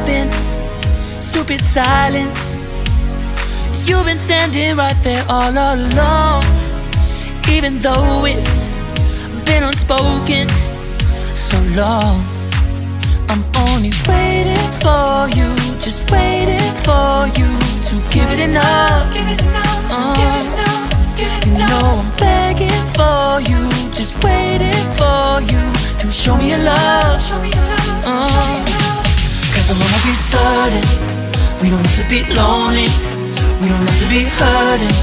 been stupid silence. You've been standing right there all along, even though it's been unspoken so long. I'm only waiting for you, just waiting for you to give it enough. You know I'm begging for you, just waiting for you to show me your love. Cause I wanna be certain we don't have to be lonely, we don't have to be hurting.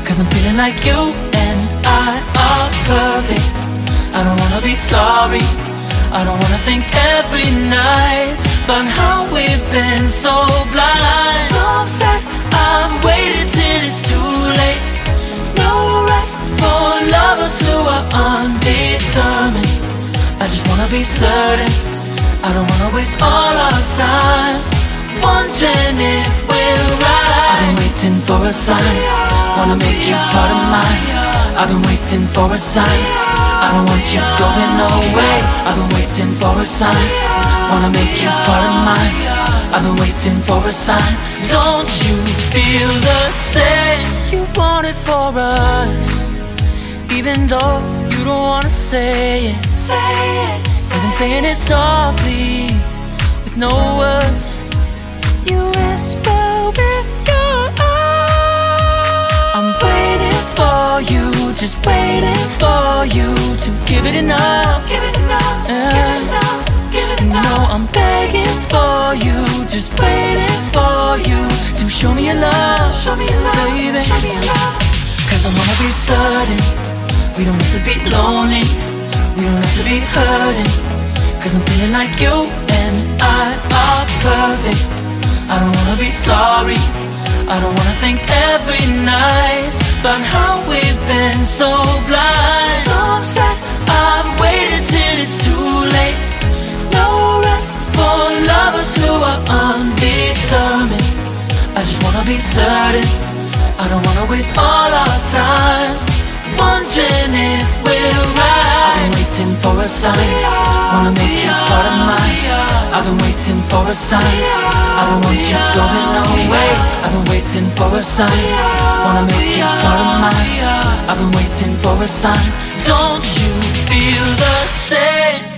Cause I'm feeling like you and I are perfect. I don't wanna be sorry, I don't wanna think every night about how we've been so blind. So upset, I've waited till it's too late. No rest for lovers who are undetermined. I just wanna be certain, I don't wanna waste all our time wondering if we're right. I've been waiting for a sign, wanna make you part of mine. I've been waiting for a sign, I don't want you going away. I've been waiting for a sign, wanna make you part of mine. I've been waiting for a sign. Don't you feel the same? You want it for us, even though you don't wanna say it. You've been saying it softly, with no words. You whisper with your eyes. I'm waiting for you, just waiting for you to give it enough. No, I'm begging for you, just waiting for you to show me your love, baby. Cause I wanna be certain we don't have to be lonely, we don't have to be hurting. Cause I'm feeling like you and I are perfect. I don't wanna be sorry, I don't wanna think every night about how we've been so blind. So upset, I've waited till it's too late. No rest for lovers who are undetermined. I just wanna be certain, I don't wanna waste all our time wondering if we're right. I've been waiting for a sign, wanna make you part of mine. I've been waiting for a sign, I don't want you going away. I've been waiting for a sign, wanna make you part of mine. I've been waiting for a sign. Don't you feel the same?